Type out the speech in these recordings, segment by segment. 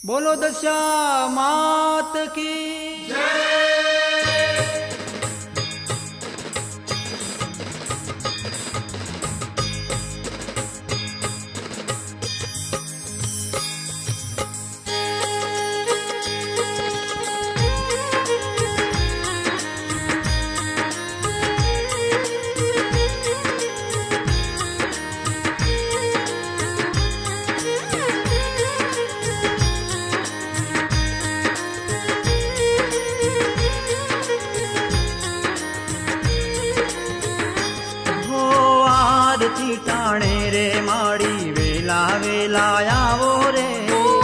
बोलो दशा मात की टाणे रे माड़ी वेला वेला आवो रे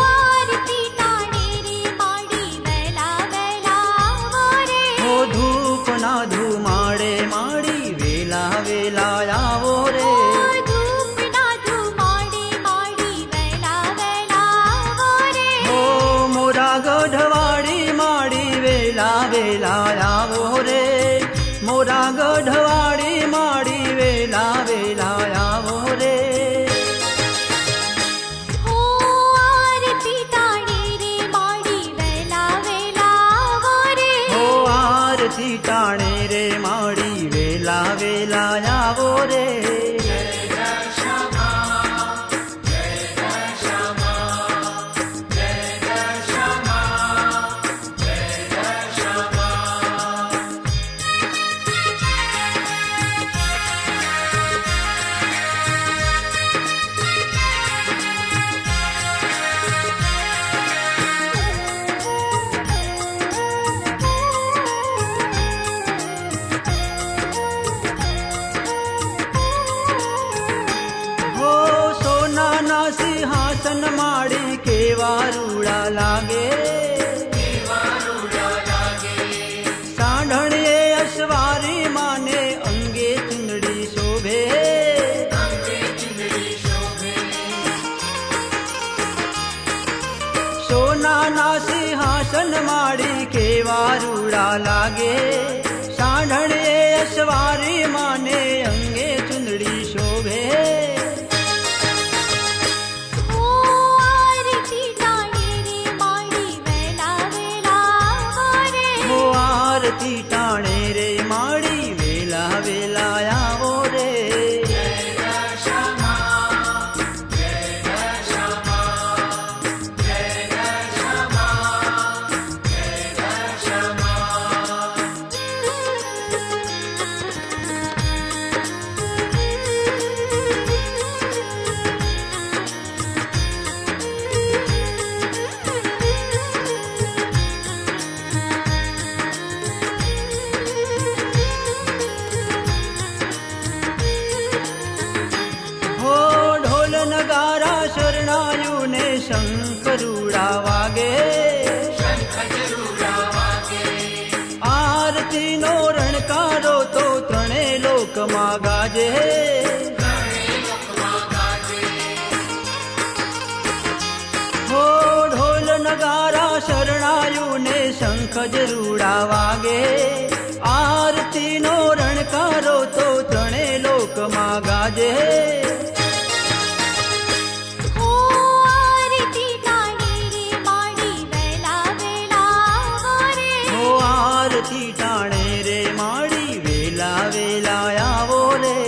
आरती टाणे रे माड़ी वेला वेला आवो रे हो धूप ना धुमाड़े माड़ी वेला वेला आवो रे धूप ना धुमाड़े माड़ी वेला वेला आवो रे हो मोरा गढ़वाड़ी माड़ी वेला वेला आवो रे मोरा गढ़वाड़ी माड़ी वेला वेला आवो रे हो आरती टाणे रे माड़ी वेला वेला आवो रे हो आरती टाणे रे माड़ी वेला वेला आवो रे सिंहासन माड़ी केवा रूड़ा लागे साढ़े अश्वारी माने अंगे चुंदड़ी शोभे सोना ना सिंहासन माड़ी केवा रूड़ा लागे साढ़े अश्वारी माने अंगे चुंदड़ी शोभे आरती टाणे रे माड़ी वेला वेला आवो रे नगारा शरणायु ने शंकरूड़ा वागे आरती नो रणकारो तो त्रणेय लोक मां गाजे हो ढोल नगारा शरणायु ने शंख जरूड़ा वागे आरती नो रणकारो तो त्रणेय लोक मां गाजे आरती टाणे रे माड़ी वेला वेला आवो रे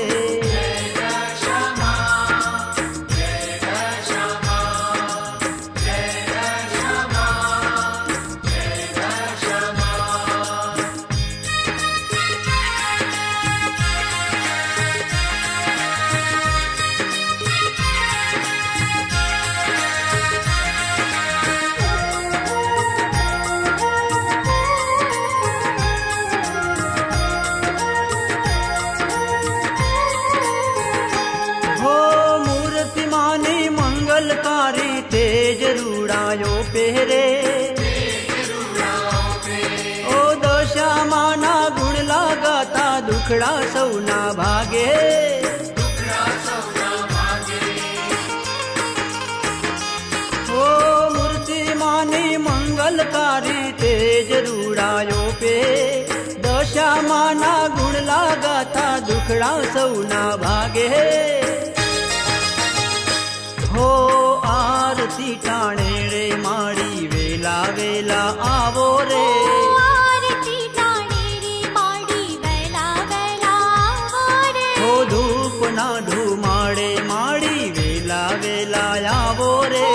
मंगलकारी तेज रूड़ायो पेरे ओ दशा माना गुण लगाता दुखड़ा सौना भागे ओ मूर्ति मानी मंगलकारी तेज रूड़ायो पे दशा माना गुण लगाता दुखड़ा सौना भागे हो आरती टाणे रे माड़ी વેલા આવો રે. આરતી ટાણે રે માડી વેલા વેલા આવો રે. ઓ ધૂપના ધુમાડે માડી વેલા વેલા આવો રે.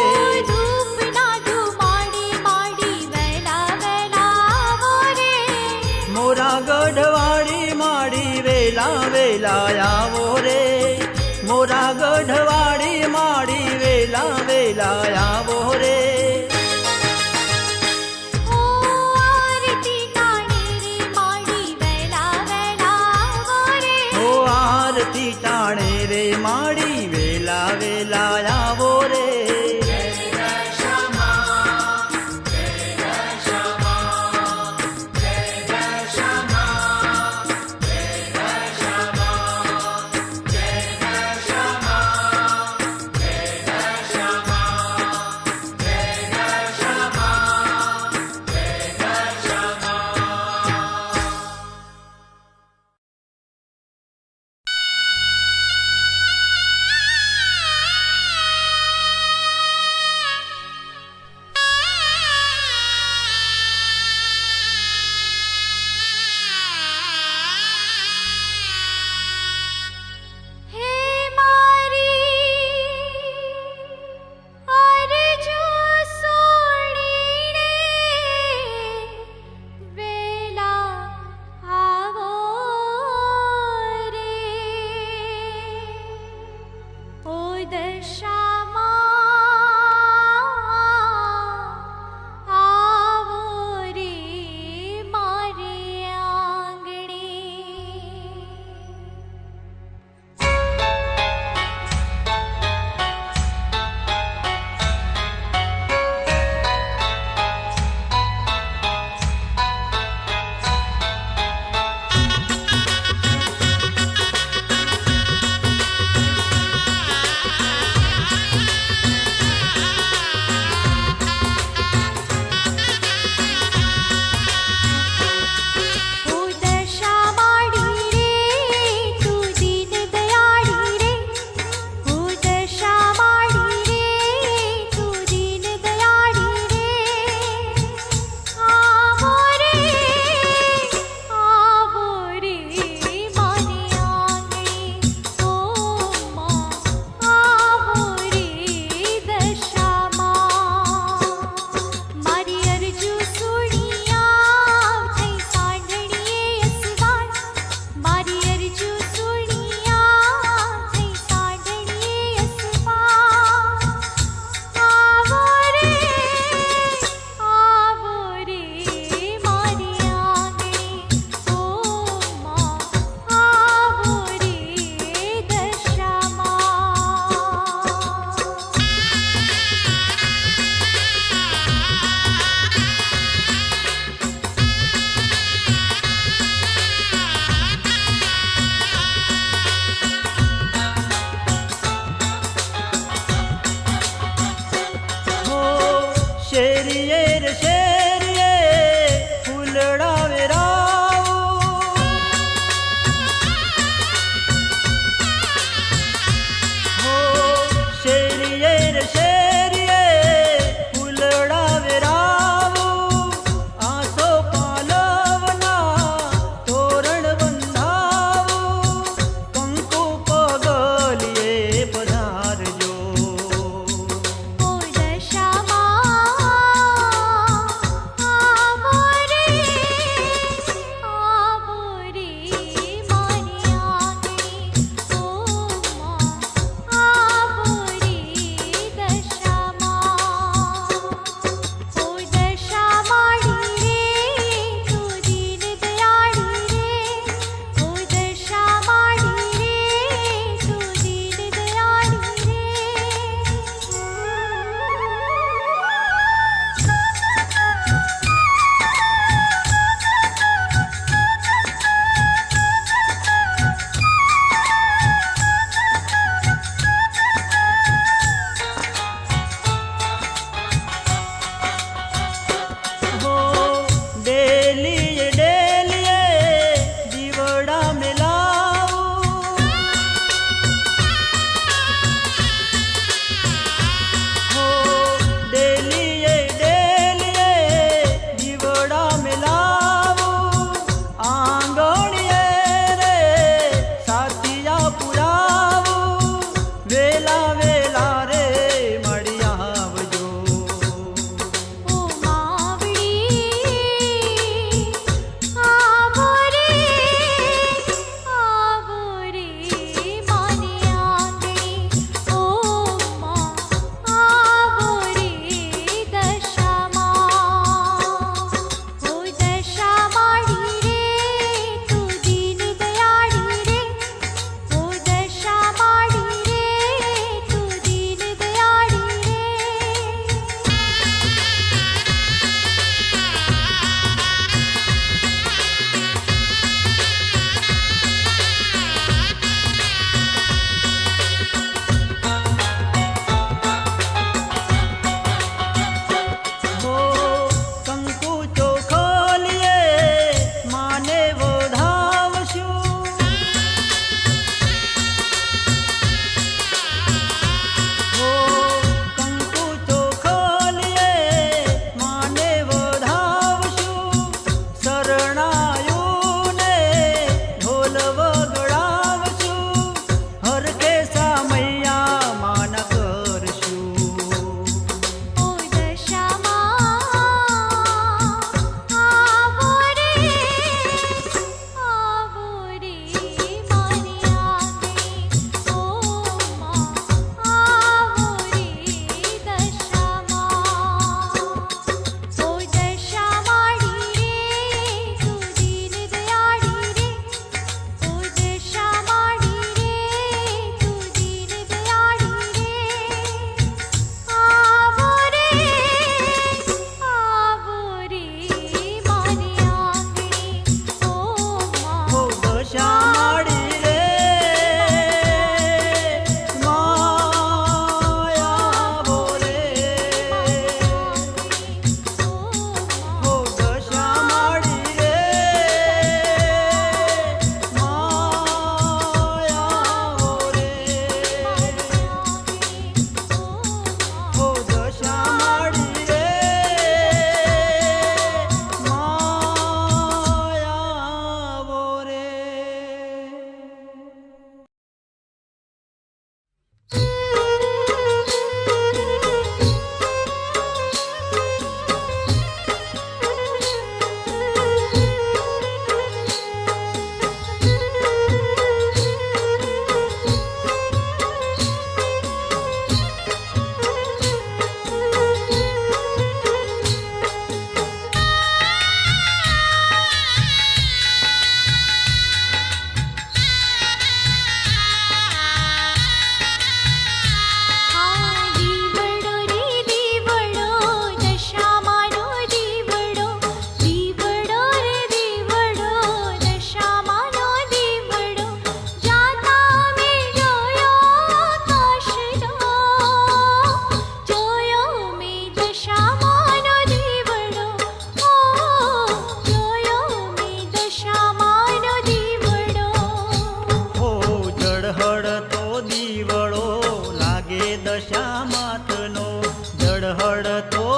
ધૂપના ધુમાડે માડી વેલા વેલા આવો રે. મોરા ગઢવાડી માડી વેલા વેલા આવો રે. મોરા ગઢવાડી માડી વેલા વેલા આવો રે. ઓ આરતી ટાણે રે માડી વેલા વેલા આવો રે. ઓ આરતી ટાણે રે માડી વેલા વેલા આવો રે.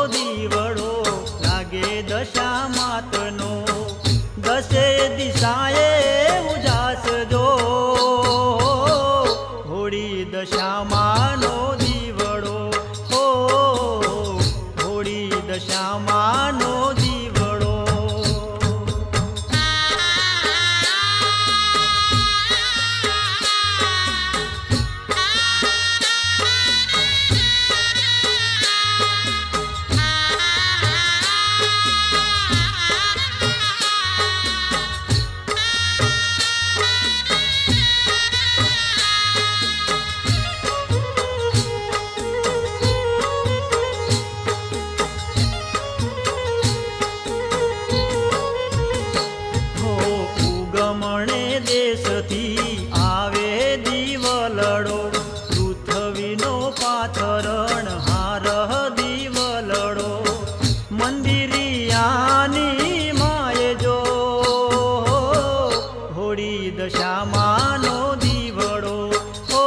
દીવડો લાગે દશા માતનો દસે દિશાએ ઉજાસ જો હોળી દશામાંનો દીવડો હો હોળી દશામાંનો દીવડો ઉગમણે દેશથી આવે દીવલડો પૃથ્વીનો પાથરણ હાર દીવલડો મંદિરિયાની માય જો હોળી દશામાંનો દીવડો હો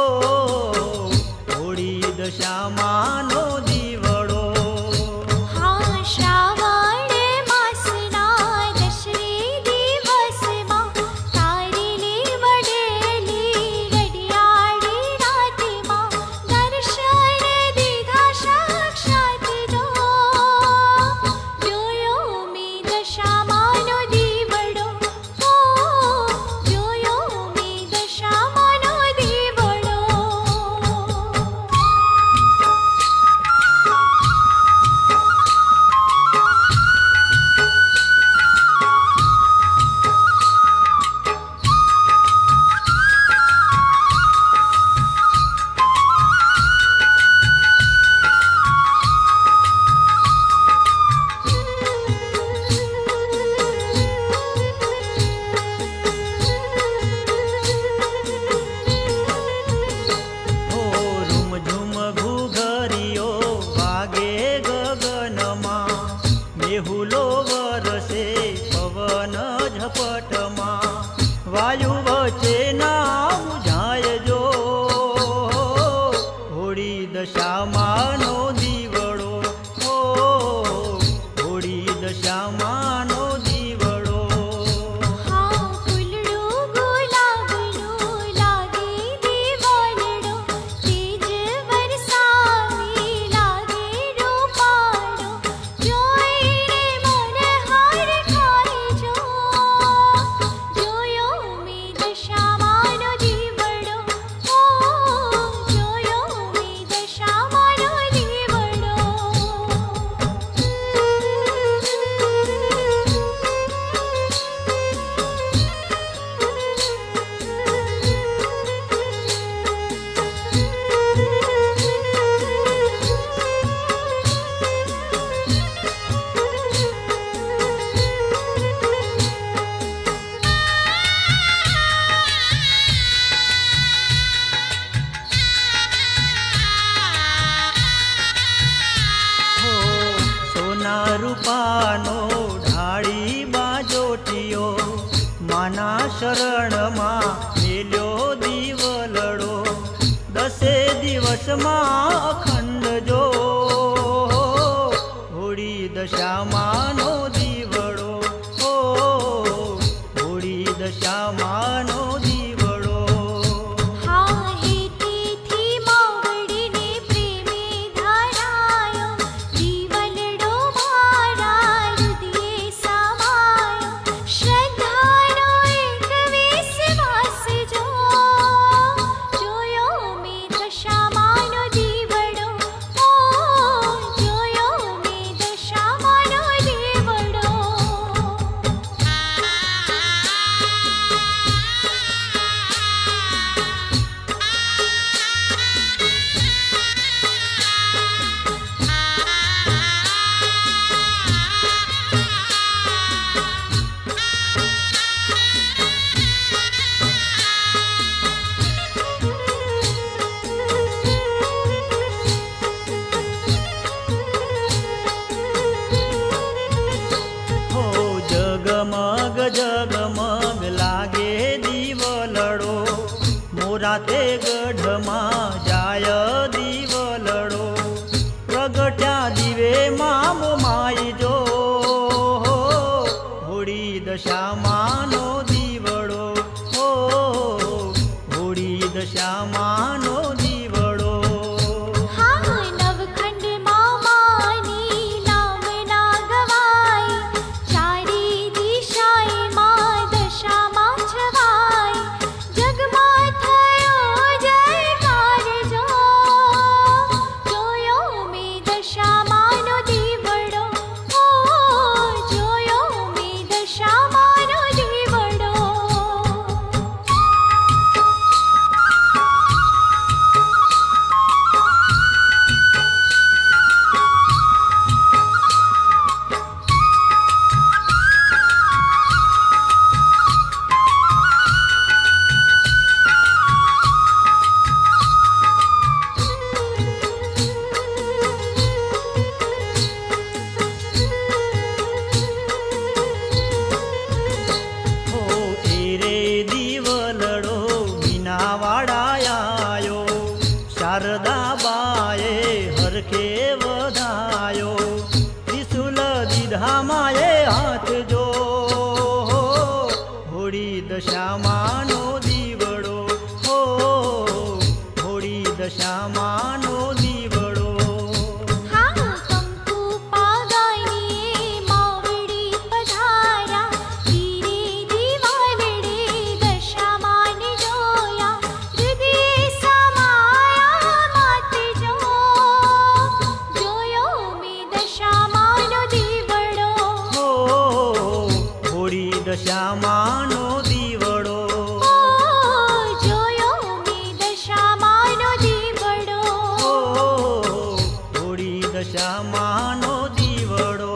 હોળી દશામાંનો દીવડો હા શ્રાવણ માસના દશરે દિવસમાં તારેલી વડેલી રડિયાળી રાતમાં દર્શન દીધા સાક્ષાત જોયો મેં દશામાંનો દીવડો જોયો મેં દશામાંનો દીવડો હો રૂમઝુમ ઘૂઘરીઓ વાગે ગગનમાં મેહુલો વરસે પવન ઝપટમાં વાયુ વચ્ચે ના ઉજાય જો હોળી દશામાંનો દીવડો હો હોળી દશામાંનો દીવડો હા ફૂલડું ગુલાબનું લાગે દીવાલડો તેજ વરસાવી લાગે રૂપાળો જોઈને મન હાર ખાય જોયો મેં દશામાંનો દીવડો જોયો મેં દશામાંનો દીવડો હો સોના રૂપાનો ઢાળી બાજોટીયો માના શરણમાં મેલ્યો દીવલડો દસે દિવસમાં અખંડ જો હોળી દશામાંનો દીવડો હો હોળી દશામાંનો દીવડો હા હેતીથી માવડીને પ્રેમે ધરાયો દીવલડો મારા હૃદયે સમાયો શ્રદ્ધાનો એક વિશ્વાસ જોયો મેં દશામાંનો દીવડો જોયો મેં દશામાંનો દીવડો દશામાનો દીવડો, હો હોળી દશામાનો દીવડો. હા નવખંડમાં માની નામ ના ગવાય, ચારે દિશાએ માં દશામાં છવાય, જગમાં થયો જયકાર જો, જોયો મેં દશામાનો દીવડો, ઓ જોયો મેં દશામાનો દીવડો. હો એરે દીવલડો મીનાવાડાયો, શારદાબાએ હરખે વધાયો, ત્રિશુલ દીધા માએ હાથ જો, હોળી દશામાનો દીવડો, હો હોળી દશામાનો દીવડો. હા કંકુ પાગાની માવડી પધાર્યા, ધીરે દિવાલડે દશામાન જોયા, હૃદય સમાયા માત જો, જોયો મેં દશામાનો દીવડો, હો હોળી દશામાનો દીવડો. ઓ જોયો મેં દશામાનો દીવડો. હો હોળી દશામાનો દીવડો. હા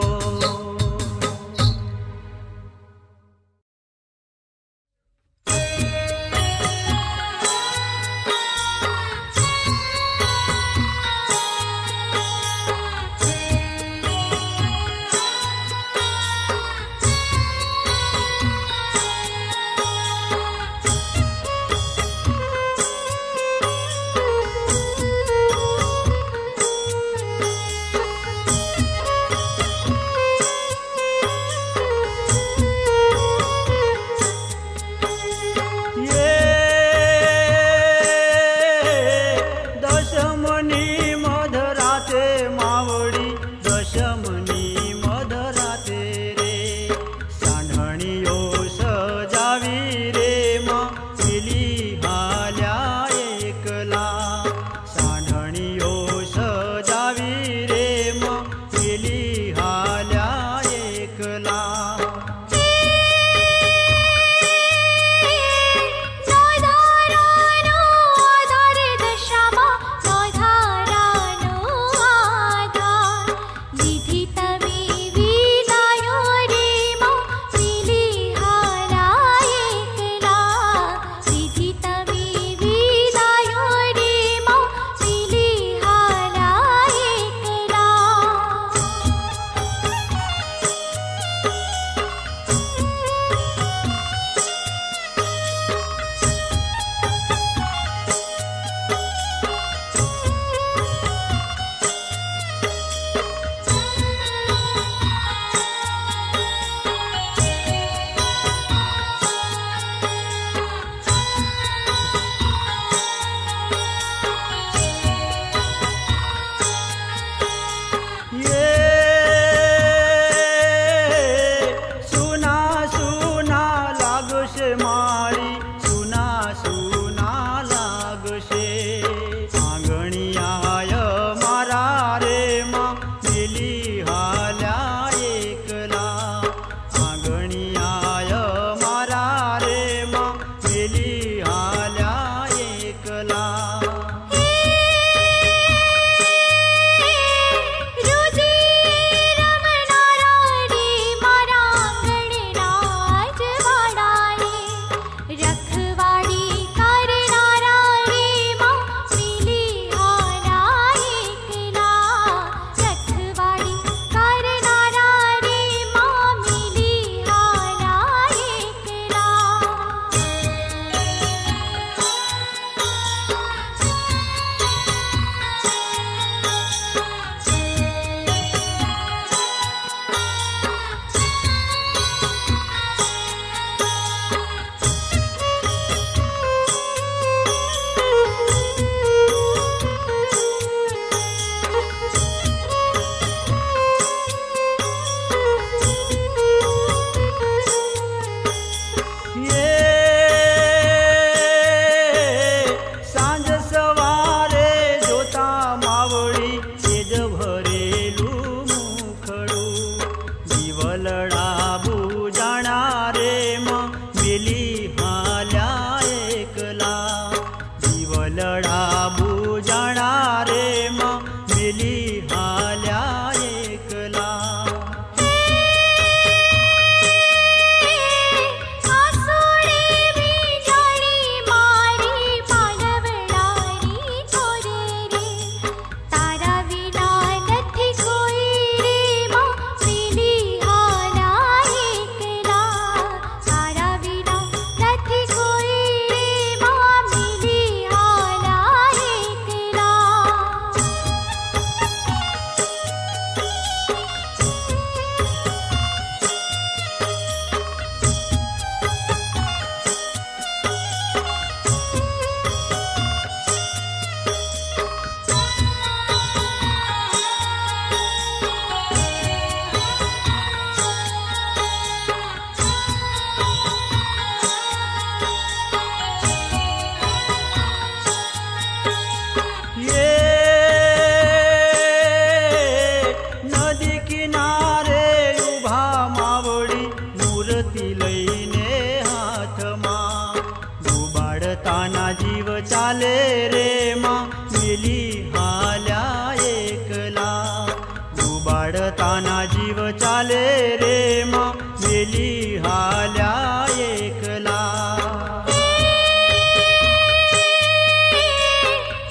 કિનારે ઉભા માવડી મૂર્તિ લઈને હાથમાં ડૂબાડતાના જીવ ચાલે રે માં મિલી હાલ્યા એકલા ડૂબાડતાના જીવ ચાલે રે માં મિલી હાલ્યા એકલા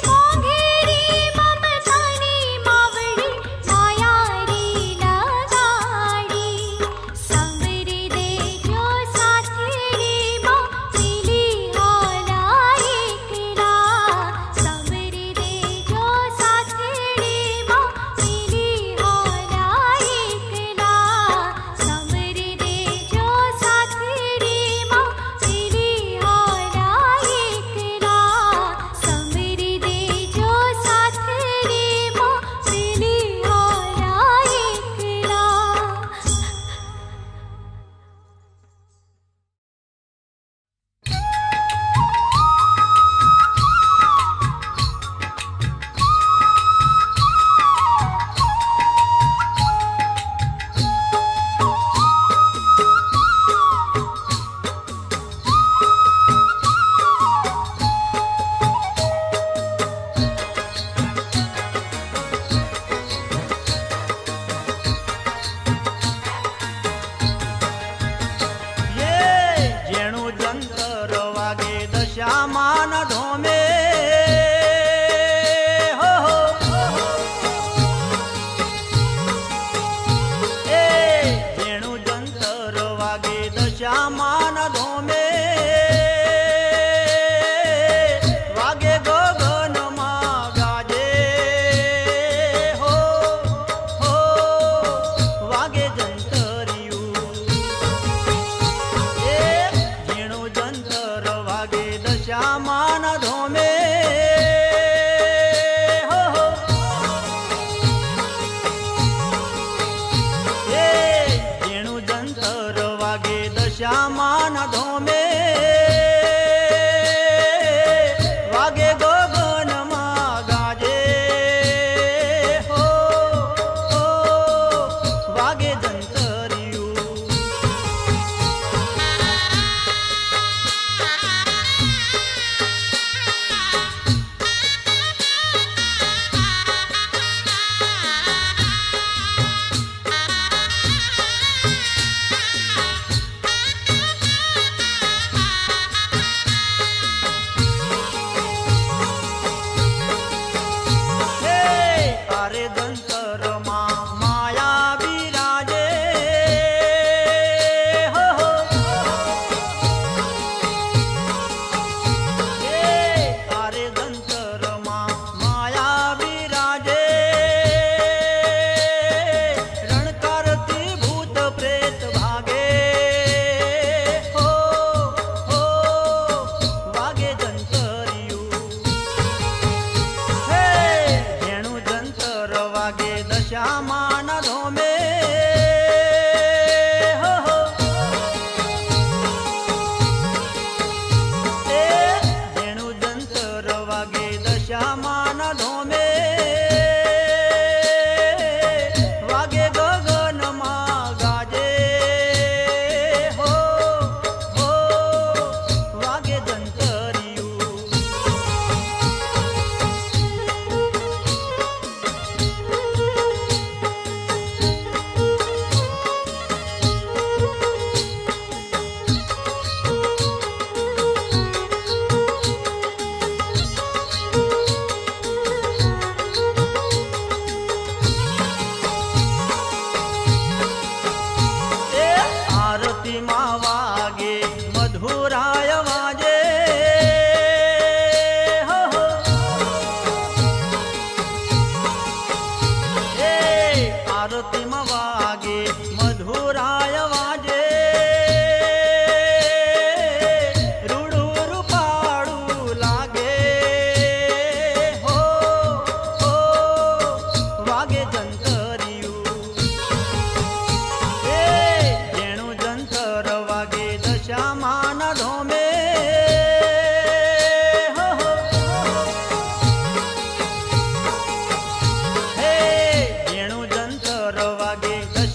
મોંઘેરી મમતાની માવડી માયારી લગાડી સંવરી દેજો સાથેડી માં મિલી હાલા એકલા સંવરી દેજો સાથેડી માં મિલી હાલા એકલા સંવરી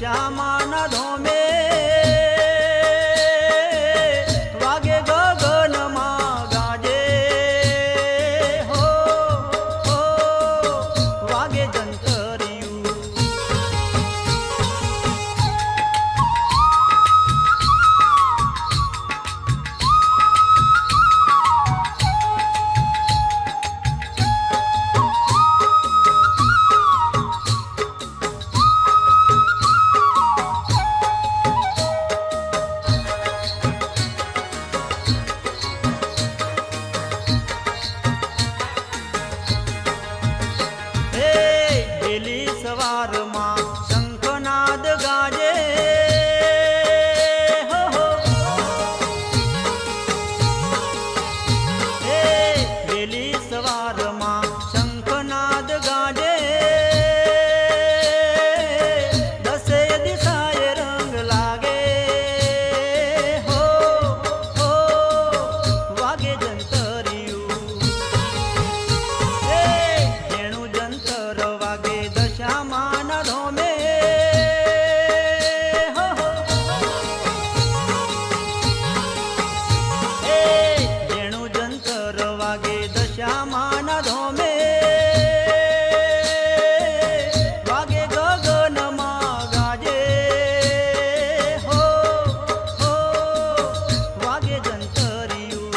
દશામાના ધોમે વાગે ગગનમાં ગાજે હો હો વાગે જંતરિયું. સવારમાં શંખનાદ ગાજે હો હો વેલી સવારમાં શંખનાદ ગાજે દસે દિશાએ રંગ લાગે હો હો વાગે જંતરિયું. જેણું જંતર વાગે દશામાના ધોમે હો હો જેણું જંતર વાગે દશામાના ધોમે વાગે ગગનમાં ગાજે હો હો વાગે જંતરિયું.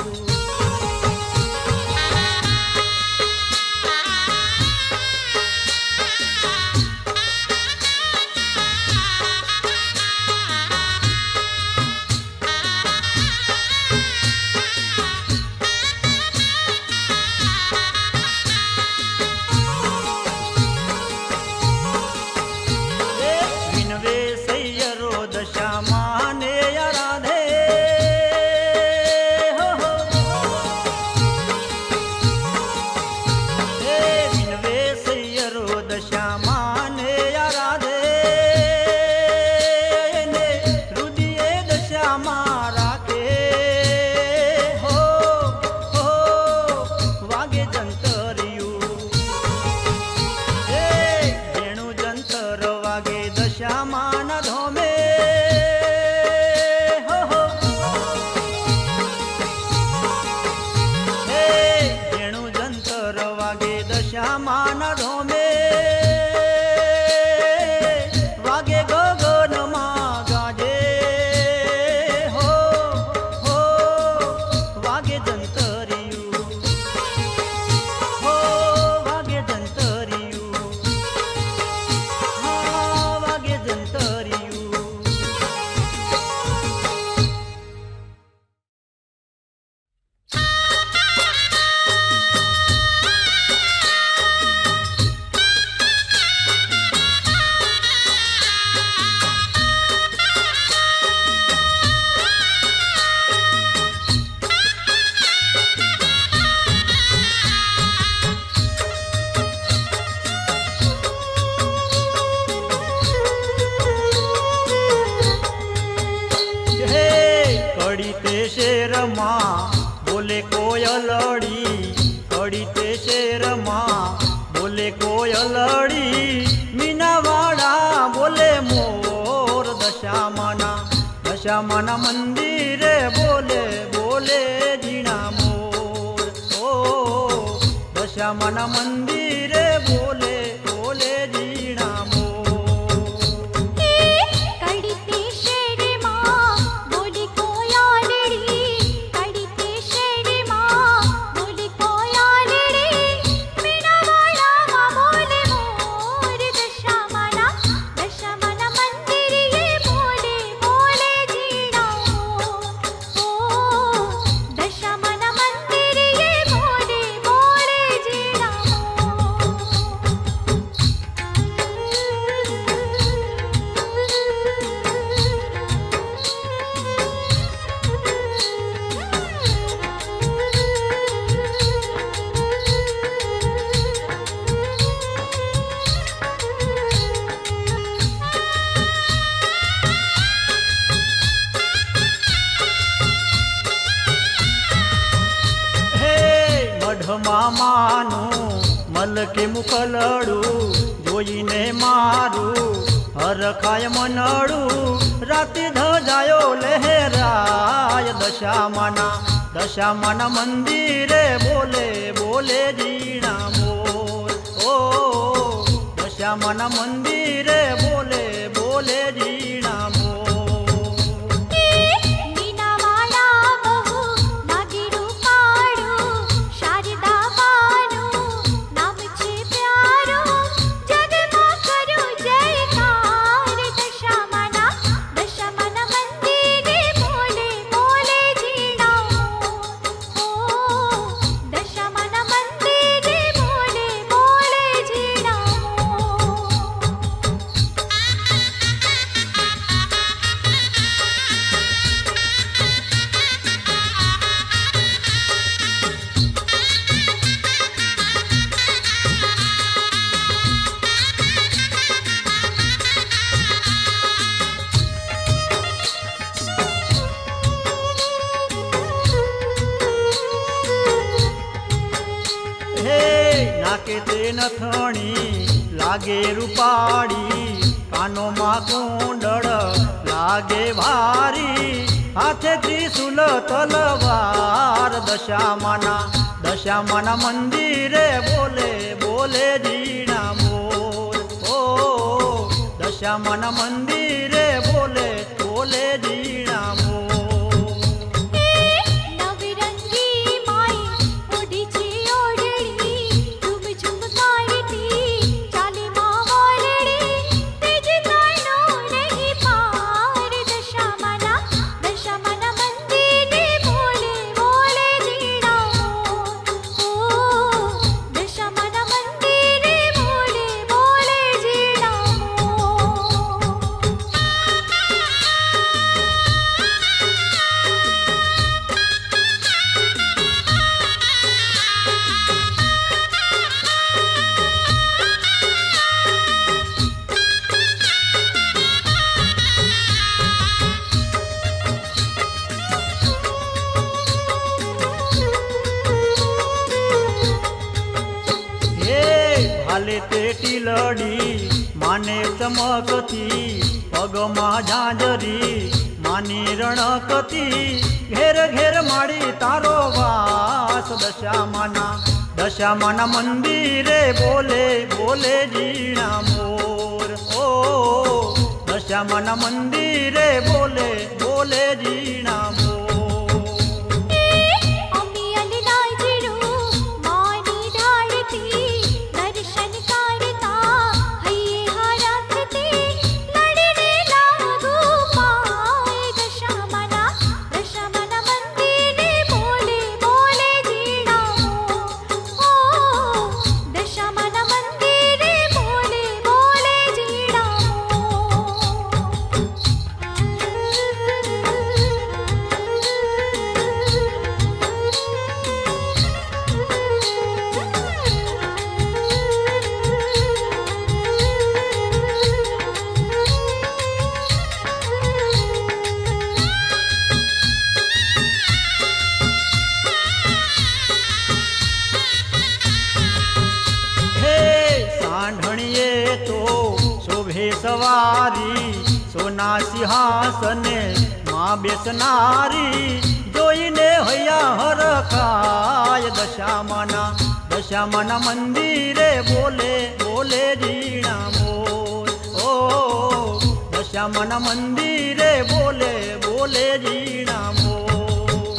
વિનવે સૈયરો દશામાને આરાધે હો હો વિનવે સૈયરો દશામાને આરાધે ને રુદિએ દશામાં રાખે હો હો વાગે જંતરિયું. જેણું જંતર વાગે દશામાના ધોમે હો હો જેણું જંતર વાગે દશામાના ધોમે વાગે ગગનમાં ગાજે હો હો વાગે જંતરિયું. હો વાગે જંતરિયું. હા વાગે જંતરિયું. કડી તે શેરમાં બોલે કોયલડી કડી તે શેરમાં બોલે કોયલડી મીનાવાડા બોલે મોર દશામાના મંદિરે બોલે બોલે ઝીણા મોર ઓ દશામાના મંદિરે બોલે બોલે ઝીણા મોર. મામાનું મલકે મુખલડું જોઈને મારું હરખાય મનડું રાતે ધજાયો લહેરાય દશામાના મંદિરે બોલે બોલે જીણા મોર ઓ દશામાના મંદિરે બોલે બોલે જીણા મોર નાકે તે નથણી લાગે રૂપાળી કાનોમાં કુંડળ લાગે ભારી હાથે ત્રિશુલ તલવાર દશામાના મંદિરે બોલે બોલે જીણા મોર ઓ દશામાના મંદિરે બોલે બોલે જીણા મોર તે ટીલડી માને ચમકતી પગમાં ઝાંઝરી માની રણકતી ઘેર ઘેર માડી તારો વાસ દશામાના મંદિરે બોલે બોલે જીણા મોર ઓ દશામાના મંદિરે બોલે બોલે જીણા મોર સવારી સોના સિંહાસને માં બેસનારી જોઈને હૈયા હરખાય દશામાના મંદિરે બોલે બોલે જીણા મોર ઓ દશામાના મંદિરે બોલે બોલે જીણા મોર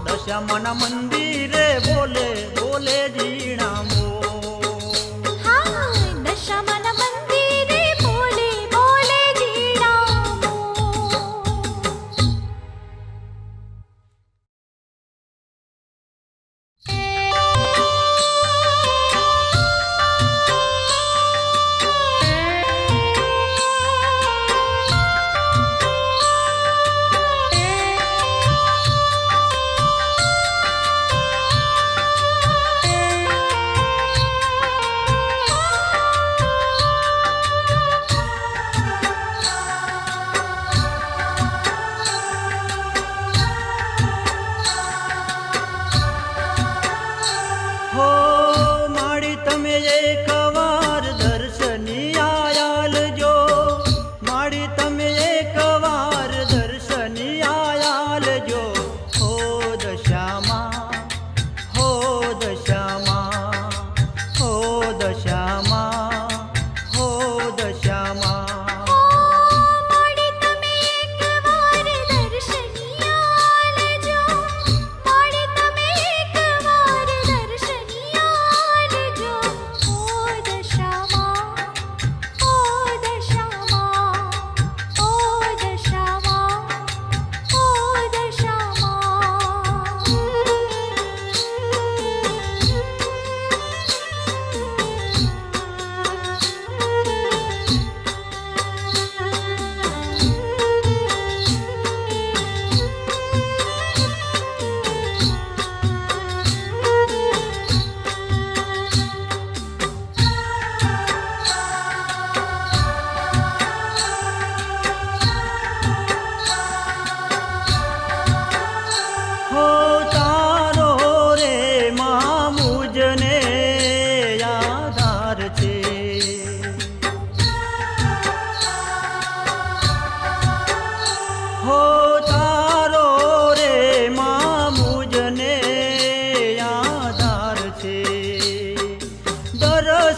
દશામાના મંદિરે બોલે બોલે જીણા મોર હા દશામાના મંદિરે બોલે બોલે જીણા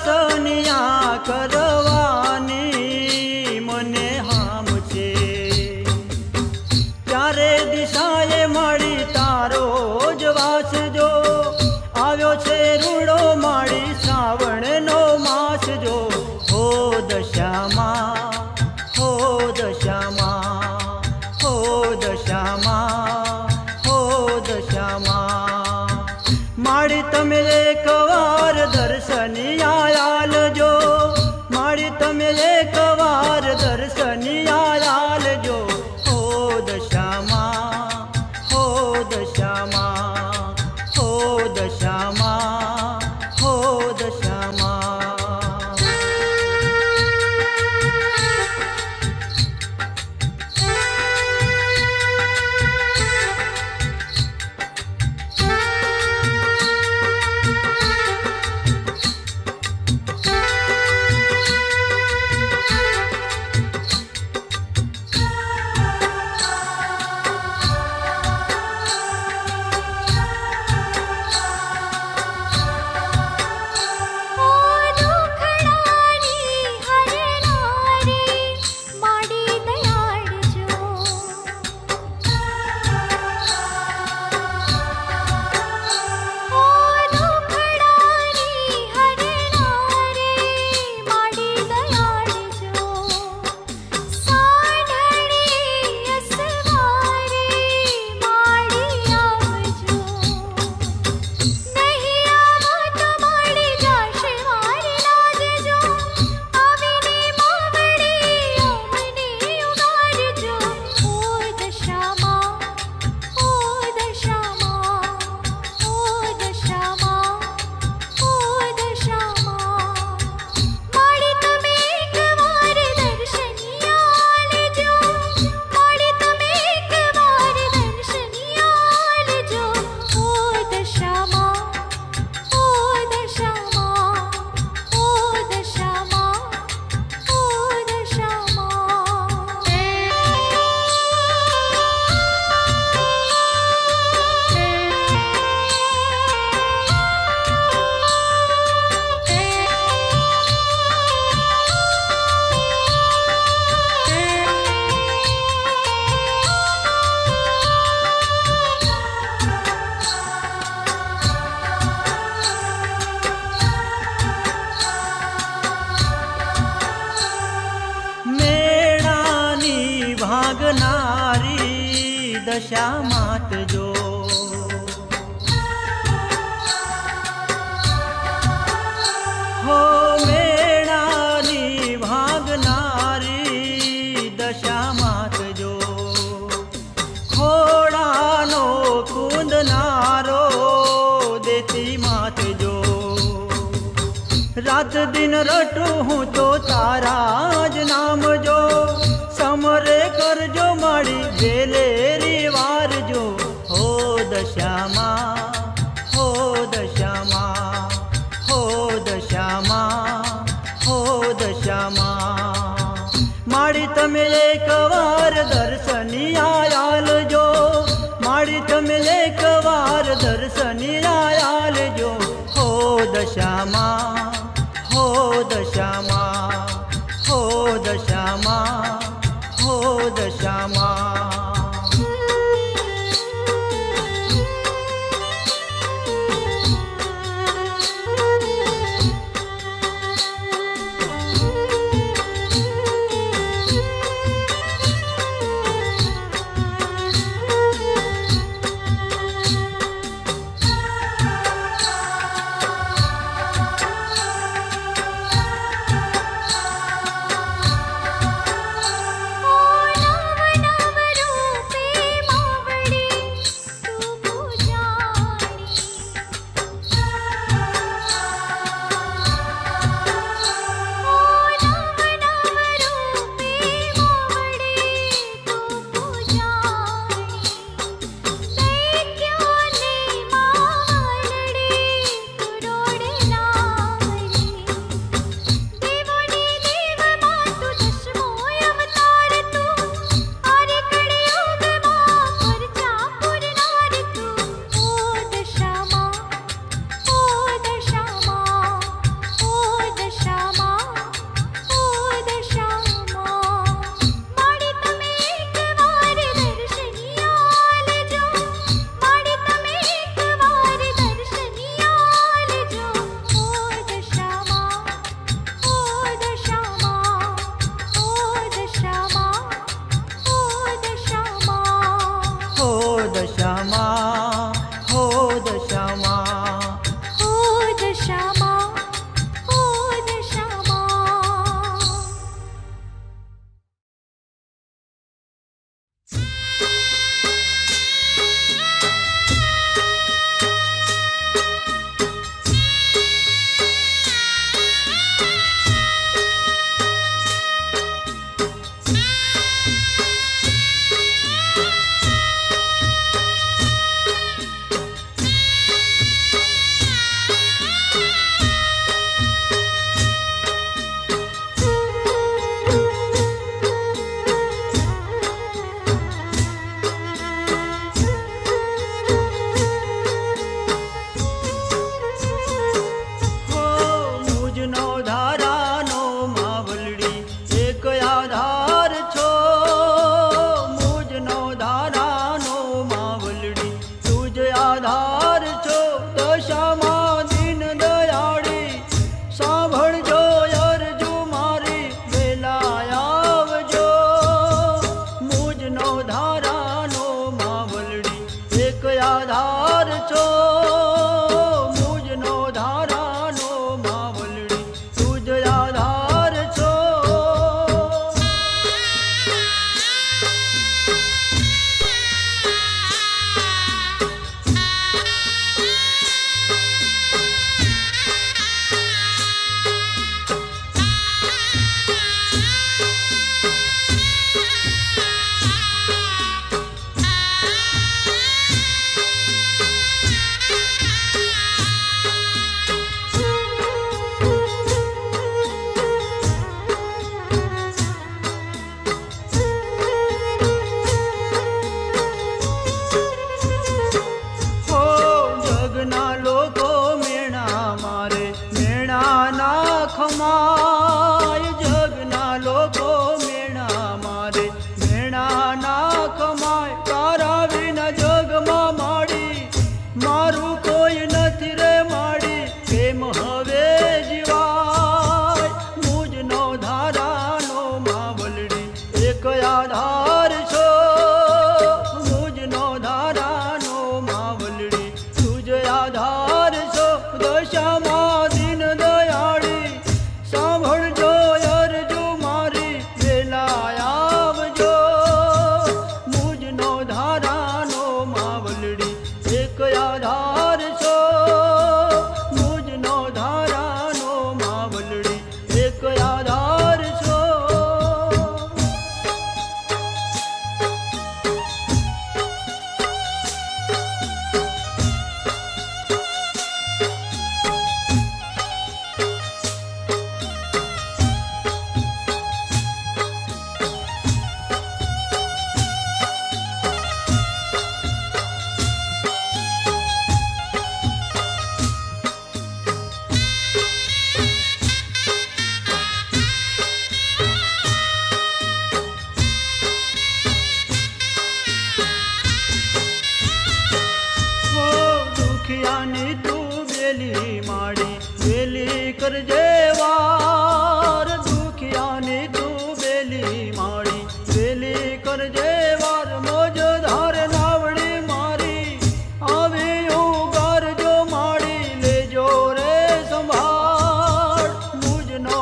દર્શનિયા કરવાની મને હામ છે. ત્યારે દિશાએ મળી તારો જ વાસ જો, આવ્યો છે રૂડો માળી શ્રાવણનો માસ જો. હો દશામાં, હો દશામાં, હો દશામાં, હો દશામાં. માળી તમે એકવાર દર્શનિયા આલજો, માળી તમે એકવાર દર્શનિયા આલજો. હો દશામાં, હો દશામાં, હો દશામાં, હો દશામાં. ઓ દુખડાની હરનારી માડી દયાળજો. ઓ દુખડાની હરનારી માડી દયાળજો. સાંઢળી અસવારી માડી આવજો. નહીં આવો તો માડી જાશે મારી લાજજો. આવીને માવડી અમને ઉગાડજો. ઓ દશામાં, ઓ દશામાં, ઓ દશામાં, ઓ દશામાં. માડી તમે એકવાર દર્શનિયા આલજો, માડી તમે એકવાર દર્શનિયા આલજો. ઓ દશામાં, ઓ દશામાં, ઓ દશામાં, ઓ મેળાની ભાગનારી દશા માત જો. હો મેળાની ભાગનારી દશા માત જો. ખોડાનો કૂદનારો દેતી માત જો. રાત દિન રટું હું તો તારા જ નામ જો. સમરે કરજો માડી વેલેરી વારજો. હો દશામાં, હો દશામાં, હો દશામાં, હો દશામાં. માડી તમે એકવાર દર્શનિયા આલજો, માડી તમે એકવાર દર્શનિયા આલજો. હો દશામાં, હો દશામાં, હો દશામાં, હો દશામાં. નવ નવ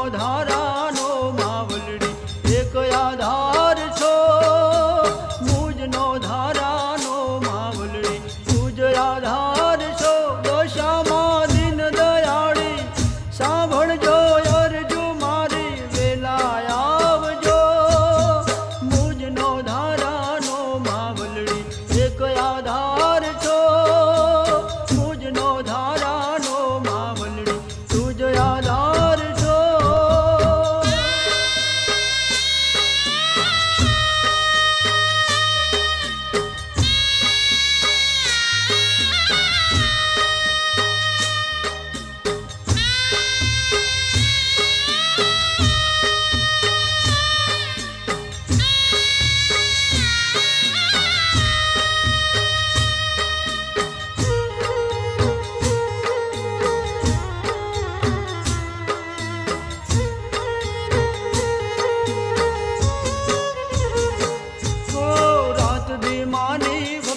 ધારાનો માવલડી એક આધાર છો મુજનો ધારાનો માવલડી તુજ આધાર છો દશામાં દિન દયાળી સાંભળજો અરજુ મારી વેલા આવજો મુજનો ધારાનો માવલડી એક આધાર છો મુજનો ધારાનો માવલડી તુજ આધાર છો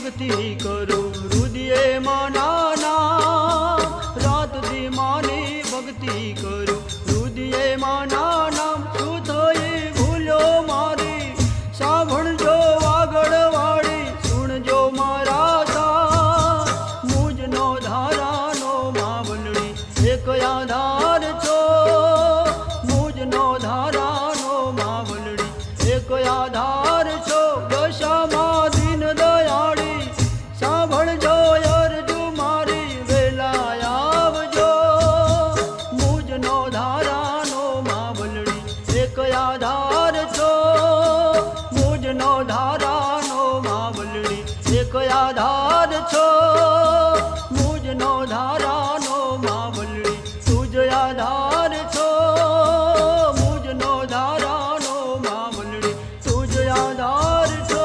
ભક્તિ કરો રુદિયે માના નામ રાત દી માની ભક્તિ કરો રુદિયે માના નામ શું થઈ ભૂલ્યો મારી સાંભળજો આગળ વાળી સુણજો મારા સા મુજનો ધારાનો માવલડી એક આધાર છો મુજનો ધારાનો માવલડી એક આધાર છો દશામાં દિન દયાળી સાંભળજો અરજુ મારી વેલા આવજો મુજનો ધારાનો માવલડી એક આધાર છો મુજનો ધારાનો માવલડી એક આધાર છો મુજનો ધારાનો માવલડી તુજ આધાર છો મુજનો ધારાનો માવલડી તુજ આધાર છો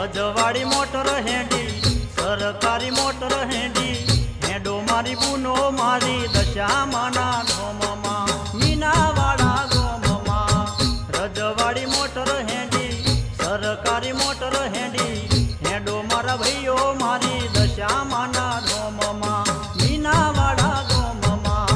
રજવાડી મોટર હેડી સરકારી મોટર હેડી હેડો મારી બુનો મારી દશામાના ધોમમાં મીનાવાડા ગોમમાં રજવાડી મોટર હેડી સરકારી મોટર હેડી હેડો મારા ભાઈઓ મારી દશામાના ધોમમાં મીનાવાડા ગોમમાં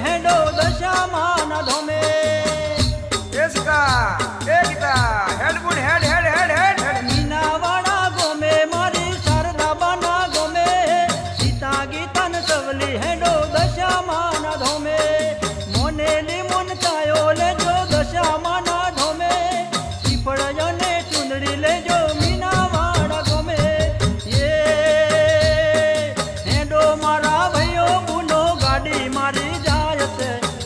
હેડો દશામાના ધોમે મીનાવાડા ગોમે મારી શારદાબાના ગોમે સીતા ગીતન સવલી હેડો દશામાના ધોમે મોનેલી મોનતાયો લેજો દશામાના ધોમે પીપળને ચુંદડી લેજો મીનાવાડા ગોમે હેડો મારા ભાઈઓ બુનો ગાડી મારી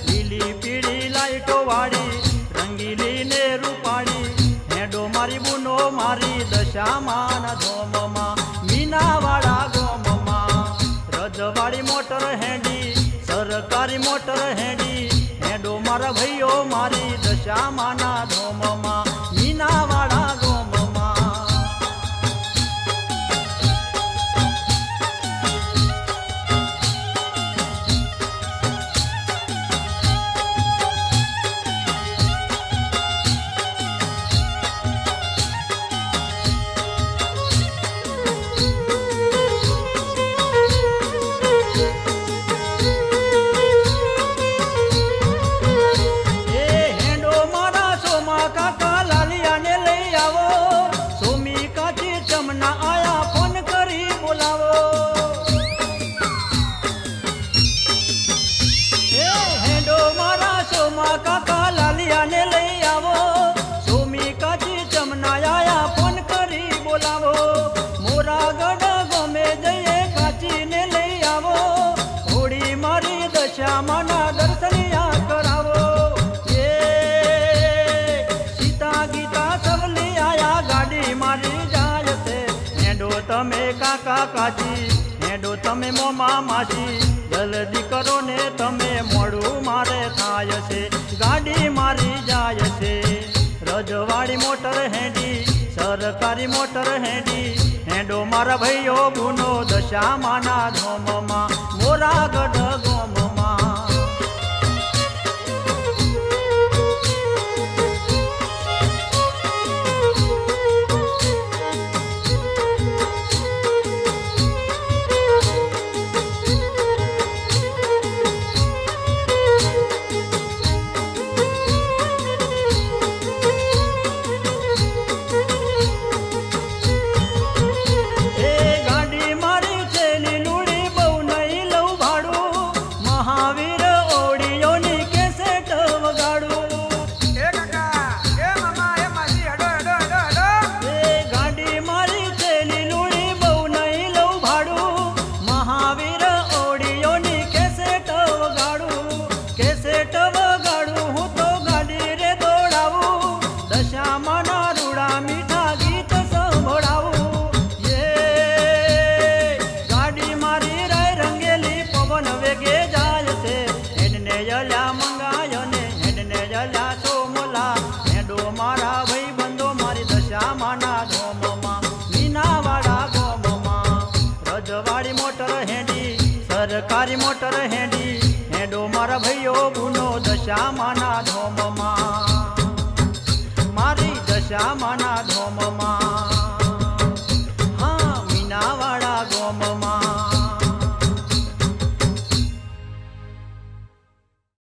લીલી પીળી લાઈટો વાળી રંગીલી ને રૂપાળી હેડો મારી બુનો મારી દશામાના ધોમમાં મીનાવાડા ગોમમાં રજવાડી મોટર હેડી સરકારી મોટર હેડી હેડો મારા ભાઈઓ મારી દશામાના ધોમમાં મીનાવાડા ગોમમાં કાકા કાચી હેડો તમે મોમાં માસી જલ્દી કરો ને તમે મોડું મારે થાય છે ગાડી મારી જાય છે રજવાડી મોટર હેડી સરકારી મોટર હેડી હેડો મારા ભાઈઓ ગુનો દશામાના ધોમમાં મોરાગઢ ગોમમાં સરકારી મોટર હેડી હેડો મારા ભાઈઓ ગુનો દશામાના ધોમમાં મારી દશામાના ધોમમાં